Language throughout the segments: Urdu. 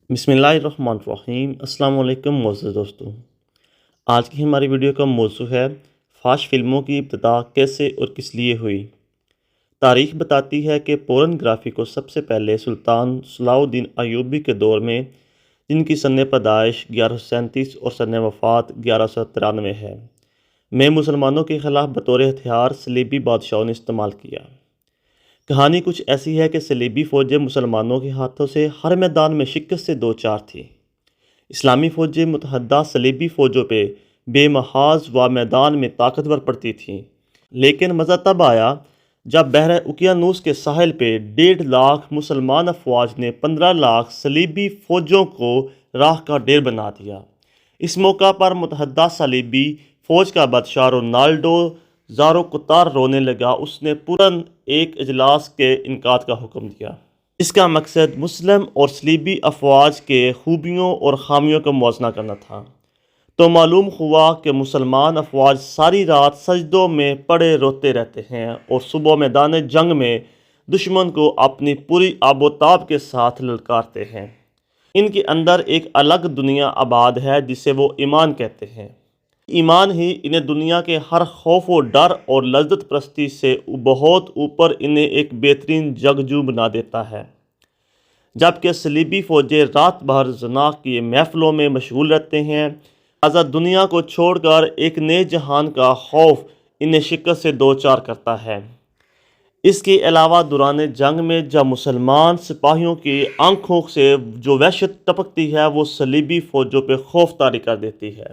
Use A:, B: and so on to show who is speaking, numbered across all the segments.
A: بسم اللہ الرحمن الرحیم۔ السلام علیکم معزز دوستوں، آج کی ہماری ویڈیو کا موضوع ہے فحش فلموں کی ابتدا کیسے اور کس لیے ہوئی۔ تاریخ بتاتی ہے کہ پورنوگرافی کو سب سے پہلے سلطان صلاح الدین ایوبی کے دور میں، جن کی سن پیدائش 1137 اور سن وفات 1193 ہے، میں مسلمانوں کے خلاف بطور ہتھیار صلیبی بادشاہوں نے استعمال کیا۔ کہانی کچھ ایسی ہے کہ صلیبی فوجیں مسلمانوں کے ہاتھوں سے ہر میدان میں شکست سے دوچار تھی۔ اسلامی فوجیں متحدہ صلیبی فوجوں پہ بے محاذ و میدان میں طاقتور پڑتی تھیں، لیکن مزہ تب آیا جب بحر اوقیانوس کے ساحل پہ 1.5 لاکھ مسلمان افواج نے 15 لاکھ صلیبی فوجوں کو راہ کا ڈیر بنا دیا۔ اس موقع پر متحدہ صلیبی فوج کا بادشاہ رونالڈو زارو کتار رونے لگا۔ اس نے پورن ایک اجلاس کے انعقاد کا حکم دیا۔ اس کا مقصد مسلم اور صلیبی افواج کے خوبیوں اور خامیوں کا موازنہ کرنا تھا۔ تو معلوم ہوا کہ مسلمان افواج ساری رات سجدوں میں پڑے روتے رہتے ہیں اور صبح میدان جنگ میں دشمن کو اپنی پوری آب و تاب کے ساتھ للکارتے ہیں۔ ان کے اندر ایک الگ دنیا آباد ہے جسے وہ ایمان کہتے ہیں۔ ایمان ہی انہیں دنیا کے ہر خوف و ڈر اور لذت پرستی سے بہت اوپر انہیں ایک بہترین جنگجو بنا دیتا ہے، جبکہ صلیبی فوجیں رات بھر زنا کی محفلوں میں مشغول رہتے ہیں۔ لہذا دنیا کو چھوڑ کر ایک نئے جہان کا خوف انہیں شکست سے دوچار کرتا ہے۔ اس کے علاوہ دوران جنگ میں جب مسلمان سپاہیوں کی آنکھوں سے جو وحشت ٹپکتی ہے وہ صلیبی فوجوں پہ خوف طاری کر دیتی ہے۔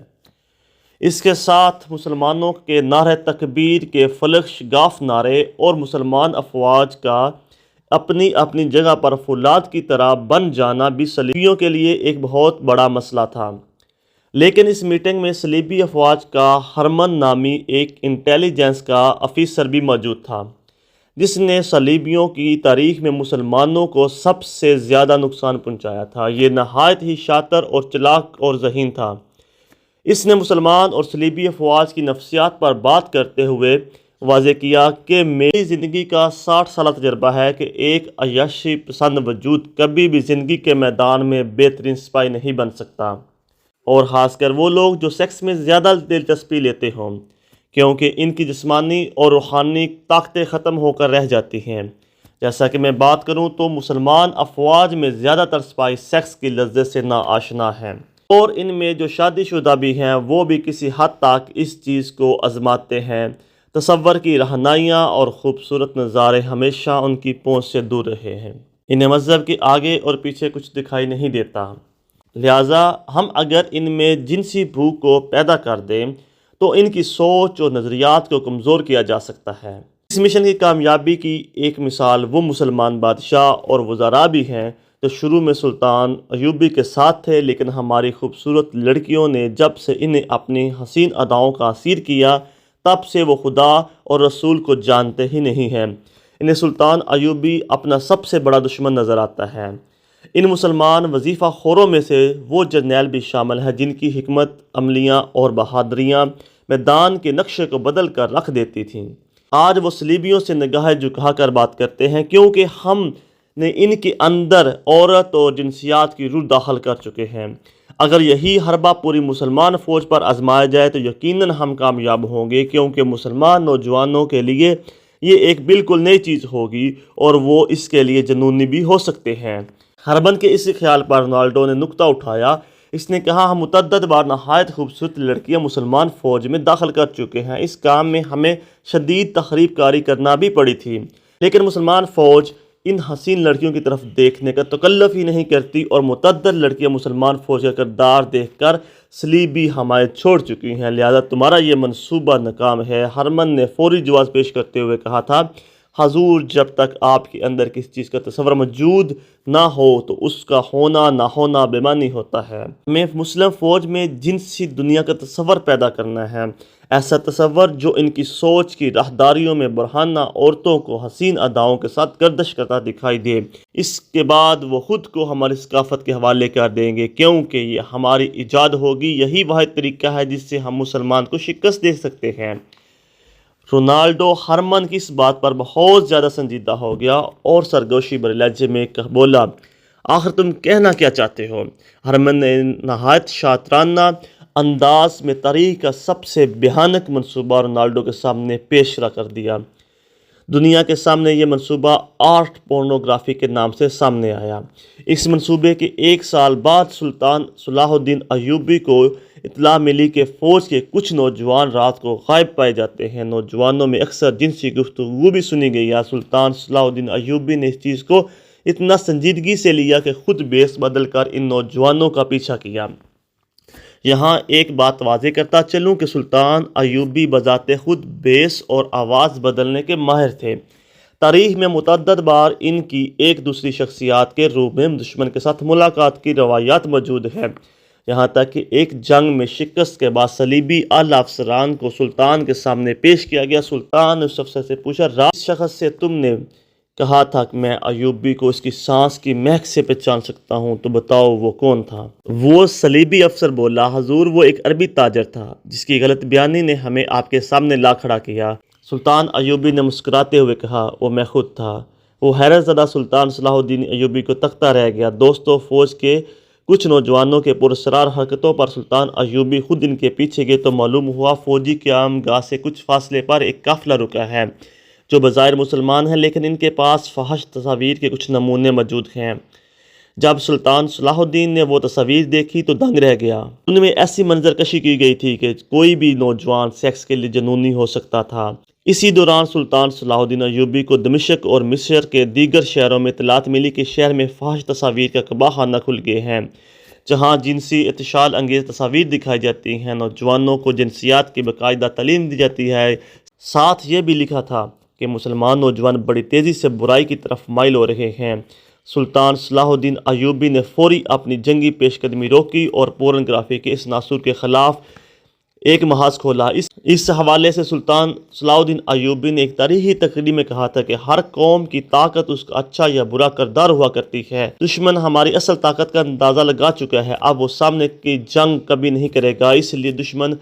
A: اس کے ساتھ مسلمانوں کے نعرہ تکبیر کے فلک شگاف نعرے اور مسلمان افواج کا اپنی اپنی جگہ پر فولاد کی طرح بن جانا بھی صلیبیوں کے لیے ایک بہت بڑا مسئلہ تھا۔ لیکن اس میٹنگ میں صلیبی افواج کا ہرمن نامی ایک انٹیلیجنس کا افیسر بھی موجود تھا، جس نے صلیبیوں کی تاریخ میں مسلمانوں کو سب سے زیادہ نقصان پہنچایا تھا۔ یہ نہایت ہی شاطر اور چلاک اور ذہین تھا۔ اس نے مسلمان اور صلیبی افواج کی نفسیات پر بات کرتے ہوئے واضح کیا کہ میری زندگی کا 60 سالہ تجربہ ہے کہ ایک عیاشی پسند وجود کبھی بھی زندگی کے میدان میں بہترین سپاہی نہیں بن سکتا، اور خاص کر وہ لوگ جو سیکس میں زیادہ دلچسپی لیتے ہوں، کیونکہ ان کی جسمانی اور روحانی طاقتیں ختم ہو کر رہ جاتی ہیں۔ جیسا کہ میں بات کروں تو مسلمان افواج میں زیادہ تر سپاہی سیکس کی لذت سے ناآشنا ہیں، اور ان میں جو شادی شدہ بھی ہیں وہ بھی کسی حد تک اس چیز کو آزماتے ہیں۔ تصور کی رہنائیاں اور خوبصورت نظارے ہمیشہ ان کی پہنچ سے دور رہے ہیں۔ انہیں مذہب کے آگے اور پیچھے کچھ دکھائی نہیں دیتا، لہٰذا ہم اگر ان میں جنسی بھوک کو پیدا کر دیں تو ان کی سوچ اور نظریات کو کمزور کیا جا سکتا ہے۔ اس مشن کی کامیابی کی ایک مثال وہ مسلمان بادشاہ اور وزراء بھی ہیں جو شروع میں سلطان ایوبی کے ساتھ تھے، لیکن ہماری خوبصورت لڑکیوں نے جب سے انہیں اپنی حسین اداؤں کا اسیر کیا تب سے وہ خدا اور رسول کو جانتے ہی نہیں ہیں۔ انہیں سلطان ایوبی اپنا سب سے بڑا دشمن نظر آتا ہے۔ ان مسلمان وظیفہ خوروں میں سے وہ جرنیل بھی شامل ہیں جن کی حکمت عملیاں اور بہادریاں میدان کے نقشے کو بدل کر رکھ دیتی تھیں۔ آج وہ صلیبیوں سے نگاہ جھکا کر بات کرتے ہیں، کیونکہ ہم نے ان کے اندر عورت اور جنسیات کی روح داخل کر چکے ہیں۔ اگر یہی حربہ پوری مسلمان فوج پر آزمایا جائے تو یقیناً ہم کامیاب ہوں گے، کیونکہ مسلمان نوجوانوں کے لیے یہ ایک بالکل نئی چیز ہوگی اور وہ اس کے لیے جنونی بھی ہو سکتے ہیں۔ ہرمن کے اس خیال پر رونالڈو نے نکتہ اٹھایا۔ اس نے کہا، ہم متعدد بار نہایت خوبصورت لڑکیاں مسلمان فوج میں داخل کر چکے ہیں۔ اس کام میں ہمیں شدید تخریب کاری کرنا بھی پڑی تھی، لیکن مسلمان فوج ان حسین لڑکیوں کی طرف دیکھنے کا تکلف ہی نہیں کرتی، اور متعدد لڑکیاں مسلمان فوج کا کردار دیکھ کر صلیبی حمایت چھوڑ چکی ہیں، لہذا تمہارا یہ منصوبہ ناکام ہے۔ ہرمن نے فوری جواز پیش کرتے ہوئے کہا تھا، حضور، جب تک آپ کے اندر کسی چیز کا تصور موجود نہ ہو تو اس کا ہونا نہ ہونا بے معنی ہوتا ہے۔ ہمیں مسلم فوج میں جنسی دنیا کا تصور پیدا کرنا ہے، ایسا تصور جو ان کی سوچ کی راہداریوں میں برہنہ عورتوں کو حسین اداؤں کے ساتھ گردش کرتا دکھائی دے۔ اس کے بعد وہ خود کو ہماری ثقافت کے حوالے کر دیں گے، کیونکہ یہ ہماری ایجاد ہوگی۔ یہی واحد طریقہ ہے جس سے ہم مسلمان کو شکست دے سکتے ہیں۔ رونالڈو ہرمن کی اس بات پر بہت زیادہ سنجیدہ ہو گیا اور سرگوشی بھرے لہجے میں بولا، آخر تم کہنا کیا چاہتے ہو؟ ہرمن نے نہایت شاطرانہ انداز میں تاریخ کا سب سے بھیانک منصوبہ رونالڈو کے سامنے پیش کر دیا۔ دنیا کے سامنے یہ منصوبہ آرٹ پورنوگرافی کے نام سے سامنے آیا۔ اس منصوبے کے ایک سال بعد سلطان صلاح الدین ایوبی کو اطلاع ملی کہ فوج کے کچھ نوجوان رات کو غائب پائے جاتے ہیں۔ نوجوانوں میں اکثر جنسی گفتگو بھی سنی گئی۔ سلطان صلاح الدین ایوبی نے اس چیز کو اتنا سنجیدگی سے لیا کہ خود بیس بدل کر ان نوجوانوں کا پیچھا کیا۔ یہاں ایک بات واضح کرتا چلوں کہ سلطان ایوبی بذات خود بیس اور آواز بدلنے کے ماہر تھے۔ تاریخ میں متعدد بار ان کی ایک دوسری شخصیات کے روپ میں دشمن کے ساتھ ملاقات کی روایات موجود ہیں، یہاں تک کہ ایک جنگ میں شکست کے بعد صلیبی اعلیٰ افسران کو سلطان کے سامنے پیش کیا گیا۔ سلطان نے اس افسر سے پوچھا، اس شخص سے تم نے کہا تھا کہ میں ایوبی کو اس کی سانس کی مہک سے پہچان سکتا ہوں، تو بتاؤ وہ کون تھا؟ وہ صلیبی افسر بولا، حضور وہ ایک عربی تاجر تھا جس کی غلط بیانی نے ہمیں آپ کے سامنے لا کھڑا کیا۔ سلطان ایوبی نے مسکراتے ہوئے کہا، وہ میں خود تھا۔ وہ حیرت زدہ سلطان صلاح الدین ایوبی کو تکتا رہ گیا۔ دوستوں، فوج کے کچھ نوجوانوں کے پراسرار حرکتوں پر سلطان ایوبی خود ان کے پیچھے گئے تو معلوم ہوا فوجی قیام گاہ سے کچھ فاصلے پر ایک قافلہ رکا ہے جو بظاہر مسلمان ہیں، لیکن ان کے پاس فحش تصاویر کے کچھ نمونے موجود ہیں۔ جب سلطان صلاح الدین نے وہ تصاویر دیکھی تو دنگ رہ گیا۔ ان میں ایسی منظر کشی کی گئی تھی کہ کوئی بھی نوجوان سیکس کے لیے جنونی ہو سکتا تھا۔ اسی دوران سلطان صلاح الدین ایوبی کو دمشق اور مصر کے دیگر شہروں میں اطلاعات ملی کہ شہر میں فحش تصاویر کا کباہ خانہ کھل گئے ہیں، جہاں جنسی اتشال انگیز تصاویر دکھائی جاتی ہیں۔ نوجوانوں کو جنسیات کی باقاعدہ تعلیم دی جاتی ہے۔ ساتھ یہ بھی لکھا تھا کہ مسلمان نوجوان بڑی تیزی سے برائی کی طرف مائل ہو رہے ہیں۔ سلطان صلاح الدین ایوبی نے فوری اپنی جنگی پیش قدمی روکی اور پورنوگرافی کے اس ناسور کے خلاف ایک محاذ کھولا۔ اس حوالے سے سلطان صلاح الدین ایوبی نے ایک تاریخی تقریر میں کہا تھا کہ ہر قوم کی طاقت اس کا اچھا یا برا کردار ہوا کرتی ہے۔ دشمن ہماری اصل طاقت کا اندازہ لگا چکا ہے، اب وہ سامنے کی جنگ کبھی نہیں کرے گا، اس لیے دشمن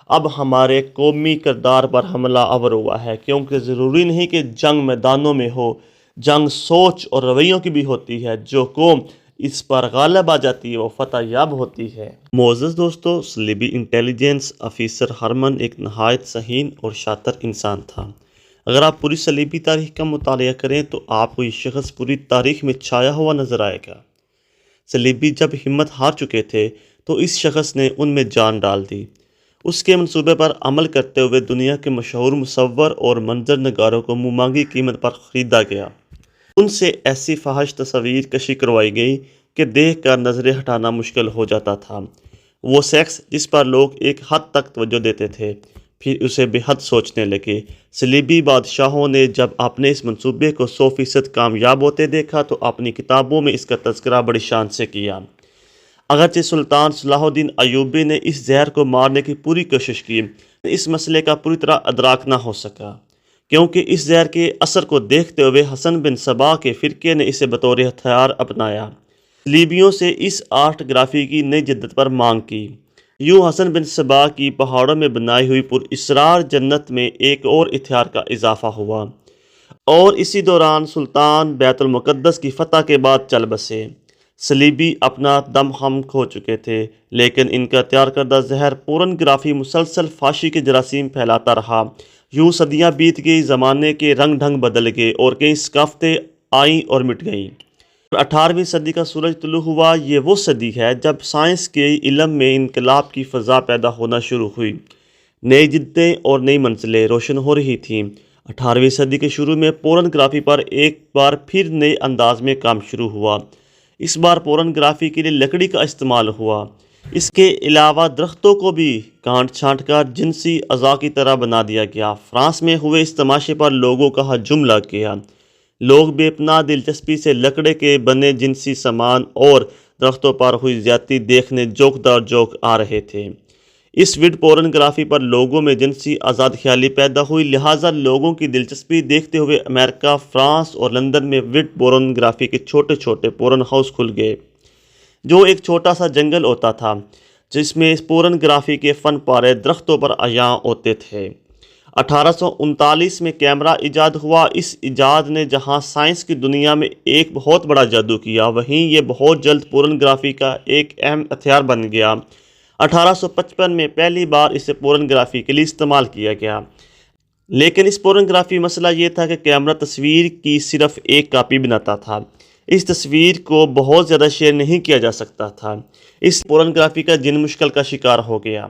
A: اب ہمارے قومی کردار پر حملہ آور ہوا ہے، کیونکہ ضروری نہیں کہ جنگ میدانوں میں ہو، جنگ سوچ اور رویوں کی بھی ہوتی ہے۔ جو قوم اس پر غالب آ جاتی ہے وہ فتح یاب ہوتی ہے۔ معزز دوستو، صلیبی انٹیلیجنس افیسر ہرمن ایک نہایت ذہین اور شاطر انسان تھا۔ اگر آپ پوری صلیبی تاریخ کا مطالعہ کریں تو آپ کو یہ شخص پوری تاریخ میں چھایا ہوا نظر آئے گا۔ صلیبی جب ہمت ہار چکے تھے تو اس شخص نے ان میں جان ڈال دی۔ اس کے منصوبے پر عمل کرتے ہوئے دنیا کے مشہور مصور اور منظر نگاروں کو منہ مانگی قیمت پر خریدا گیا۔ ان سے ایسی فحش تصاویر کشی کروائی گئی کہ دیکھ کر نظریں ہٹانا مشکل ہو جاتا تھا۔ وہ سیکس جس پر لوگ ایک حد تک توجہ دیتے تھے پھر اسے بے حد سوچنے لگے۔ صلیبی بادشاہوں نے جب اپنے اس منصوبے کو 100% کامیاب ہوتے دیکھا تو اپنی کتابوں میں اس کا تذکرہ بڑی شان سے کیا۔ اگرچہ سلطان صلاح الدین ایوبی نے اس زہر کو مارنے کی پوری کوشش کی، اس مسئلے کا پوری طرح ادراک نہ ہو سکا، کیونکہ اس زہر کے اثر کو دیکھتے ہوئے حسن بن صبا کے فرقے نے اسے بطور ہتھیار اپنایا۔ لیبیوں سے اس آرٹ گرافی کی نئی جدت پر مانگ کی۔ یوں حسن بن صبا کی پہاڑوں میں بنائی ہوئی پر اسرار جنت میں ایک اور ہتھیار کا اضافہ ہوا، اور اسی دوران سلطان بیت المقدس کی فتح کے بعد چل بسے۔ صلیبی اپنا دم خم کھو چکے تھے، لیکن ان کا تیار کردہ زہر پورنوگرافی مسلسل فحاشی کے جراثیم پھیلاتا رہا۔ یوں صدیاں بیت گئی، زمانے کے رنگ ڈھنگ بدل گئے اور کئی ثقافتیں آئیں اور مٹ گئیں۔ 18ویں صدی کا سورج طلوع ہوا۔ یہ وہ صدی ہے جب سائنس کے علم میں انقلاب کی فضا پیدا ہونا شروع ہوئی، نئی جدتیں اور نئی منزلیں روشن ہو رہی تھیں۔ 18ویں صدی کے شروع میں پورنوگرافی پر ایک بار پھر نئے انداز میں کام شروع ہوا۔ اس بار پورنوگرافی کے لیے لکڑی کا استعمال ہوا۔ اس کے علاوہ درختوں کو بھی کاٹ چھانٹ کر جنسی اعضاء کی طرح بنا دیا گیا۔ فرانس میں ہوئے اس تماشے پر لوگوں کا ہجوم لگ گیا۔ لوگ بے پناہ دلچسپی سے لکڑے کے بنے جنسی سامان اور درختوں پر ہوئی زیادتی دیکھنے جوک در جوک آ رہے تھے۔ اس وڈ پورنوگرافی پر لوگوں میں جنسی آزاد خیالی پیدا ہوئی، لہٰذا لوگوں کی دلچسپی دیکھتے ہوئے امریکہ، فرانس اور لندن میں وڈ پورنوگرافی کے چھوٹے چھوٹے پورن ہاؤس کھل گئے، جو ایک چھوٹا سا جنگل ہوتا تھا جس میں اس پورنوگرافی کے فن پارے درختوں پر عیاں ہوتے تھے۔ 1839 میں کیمرہ ایجاد ہوا۔ اس ایجاد نے جہاں سائنس کی دنیا میں ایک بہت بڑا جادو کیا، وہیں یہ بہت جلد پورنوگرافی کا ایک اہم ہتھیار بن گیا۔ 1855 میں پہلی بار اسے پورنوگرافی کے لیے استعمال کیا گیا، لیکن اس پورنوگرافی مسئلہ یہ تھا کہ کیمرہ تصویر کی صرف ایک کاپی بناتا تھا، اس تصویر کو بہت زیادہ شیئر نہیں کیا جا سکتا تھا۔ اس پورنوگرافی کا جن مشکل کا شکار ہو گیا،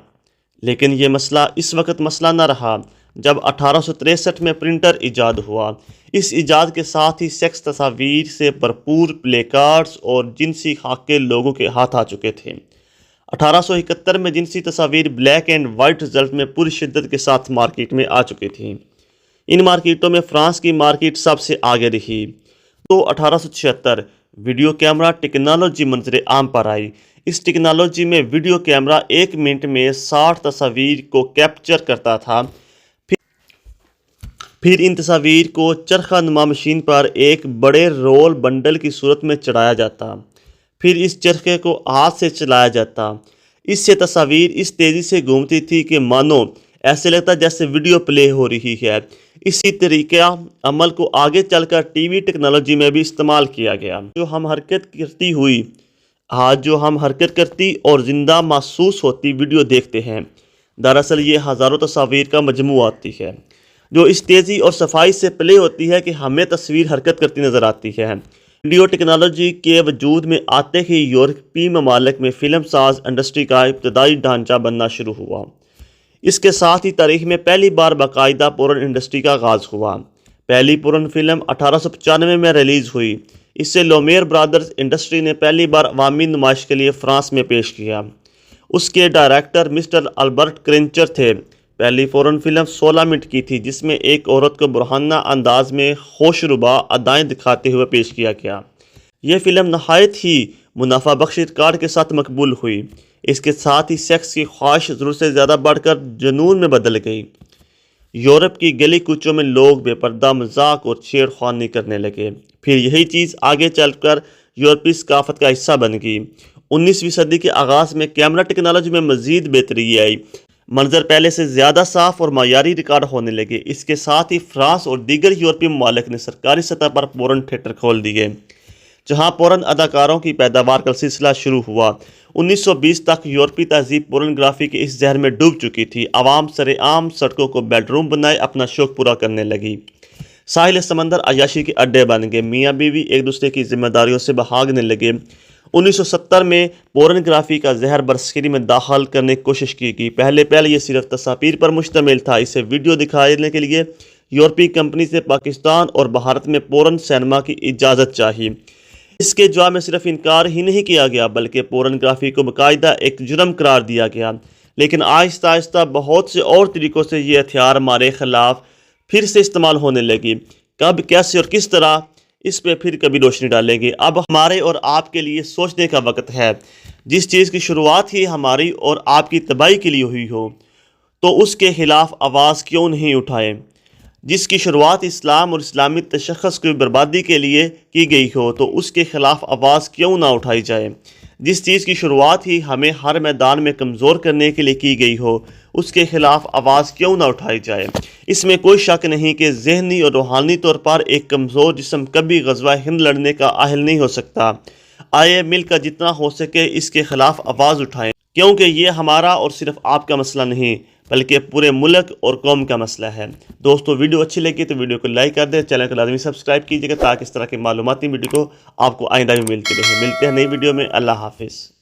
A: لیکن یہ مسئلہ اس وقت مسئلہ نہ رہا جب 1863 میں پرنٹر ایجاد ہوا۔ اس ایجاد کے ساتھ ہی سیکس تصاویر سے بھرپور پلے کارڈز اور جنسی خاکے لوگوں کے ہاتھ آ چکے تھے۔ 1871 میں جنسی تصاویر بلیک اینڈ وائٹ رزلٹ میں پوری شدت کے ساتھ مارکیٹ میں آ چکی تھیں۔ ان مارکیٹوں میں فرانس کی مارکیٹ سب سے آگے رہی۔ تو 1876 ویڈیو کیمرہ ٹیکنالوجی منظر عام پر آئی۔ اس ٹیکنالوجی میں ویڈیو کیمرہ 1 منٹ میں 60 تصاویر کو کیپچر کرتا تھا، پھر ان تصاویر کو چرخہ نما مشین پر ایک بڑے رول بنڈل کی صورت میں چڑھایا جاتا، پھر اس چرخے کو ہاتھ سے چلایا جاتا۔ اس سے تصاویر اس تیزی سے گھومتی تھی کہ مانو ایسے لگتا جیسے ویڈیو پلے ہو رہی ہے۔ اسی طریقہ عمل کو آگے چل کر ٹی وی ٹیکنالوجی میں بھی استعمال کیا گیا۔ جو ہم حرکت کرتی اور زندہ محسوس ہوتی ویڈیو دیکھتے ہیں، دراصل یہ ہزاروں تصاویر کا مجموعہ آتی ہے، جو اس تیزی اور صفائی سے پلے ہوتی ہے کہ ہمیں تصویر حرکت کرتی نظر آتی ہے۔ ویڈیو ٹیکنالوجی کے وجود میں آتے ہی یورپی ممالک میں فلم ساز انڈسٹری کا ابتدائی ڈھانچہ بننا شروع ہوا۔ اس کے ساتھ ہی تاریخ میں پہلی بار باقاعدہ پورن انڈسٹری کا آغاز ہوا۔ پہلی پورن فلم 1895 میں ریلیز ہوئی۔ اس سے لومیر برادرز انڈسٹری نے پہلی بار عوامی نمائش کے لیے فرانس میں پیش کیا۔ اس کے ڈائریکٹر مسٹر البرٹ کرنچر تھے۔ پہلی پورن فلم 16 منٹ کی تھی، جس میں ایک عورت کو برہنہ انداز میں خوش ربا ادائیں دکھاتے ہوئے پیش کیا گیا۔ یہ فلم نہایت ہی منافع بخش ریکارڈ کے ساتھ مقبول ہوئی۔ اس کے ساتھ ہی سیکس کی خواہش ضرورت سے زیادہ بڑھ کر جنون میں بدل گئی۔ یورپ کی گلی کوچوں میں لوگ بے پردہ مذاق اور چھیڑ خوانی کرنے لگے۔ پھر یہی چیز آگے چل کر یورپی ثقافت کا حصہ بن گئی۔ 19ویں صدی کے آغاز میں کیمرہ ٹیکنالوجی میں مزید بہتری آئی۔ منظر پہلے سے زیادہ صاف اور معیاری ریکارڈ ہونے لگے۔ اس کے ساتھ ہی فرانس اور دیگر یورپی ممالک نے سرکاری سطح پر پورن تھیٹر کھول دیے، جہاں پورن اداکاروں کی پیداوار کا سلسلہ شروع ہوا۔ 1920 تک یورپی تہذیب پورنوگرافی کے اس زہر میں ڈوب چکی تھی۔ عوام سرعام سڑکوں کو بیڈ روم بنائے اپنا شوق پورا کرنے لگی۔ ساحل سمندر عیاشی کے اڈے بن گئے۔ میاں بیوی ایک دوسرے کی ذمہ داریوں سے بھاگنے لگے۔ 1970 میں پورنوگرافی کا زہر برصغیری میں داخل کرنے کی کوشش کی گئی۔ پہلے یہ صرف تصاویر پر مشتمل تھا۔ اسے ویڈیو دکھانے کے لیے یورپی کمپنی سے پاکستان اور بھارت میں پورن سینما کی اجازت چاہی۔ اس کے جواب میں صرف انکار ہی نہیں کیا گیا، بلکہ پورنوگرافی کو باقاعدہ ایک جرم قرار دیا گیا۔ لیکن آہستہ آہستہ بہت سے اور طریقوں سے یہ ہتھیار ہمارے خلاف پھر سے استعمال ہونے لگی۔ کب، کیسے اور کس طرح، اس پہ پھر کبھی روشنی ڈالیں گے۔ اب ہمارے اور آپ کے لیے سوچنے کا وقت ہے۔ جس چیز کی شروعات ہی ہماری اور آپ کی تباہی کے لیے ہوئی ہو، تو اس کے خلاف آواز کیوں نہیں اٹھائیں؟ جس کی شروعات اسلام اور اسلامی تشخص کی بربادی کے لیے کی گئی ہو، تو اس کے خلاف آواز کیوں نہ اٹھائی جائے؟ جس چیز کی شروعات ہی ہمیں ہر میدان میں کمزور کرنے کے لیے کی گئی ہو، اس کے خلاف آواز کیوں نہ اٹھائی جائے؟ اس میں کوئی شک نہیں کہ ذہنی اور روحانی طور پر ایک کمزور جسم کبھی غزوہ ہند لڑنے کا اہل نہیں ہو سکتا۔ آئے مل کر جتنا ہو سکے اس کے خلاف آواز اٹھائیں، کیونکہ یہ ہمارا اور صرف آپ کا مسئلہ نہیں، بلکہ پورے ملک اور قوم کا مسئلہ ہے۔ دوستو، ویڈیو اچھی لگی تو ویڈیو کو لائک کر دیں، چینل کو لازمی سبسکرائب کیجیے گا تاکہ اس طرح کی معلوماتی ویڈیو کو آپ کو آئندہ بھی ملتی رہے۔ ملتے ہیں نئی ویڈیو میں۔ اللہ حافظ۔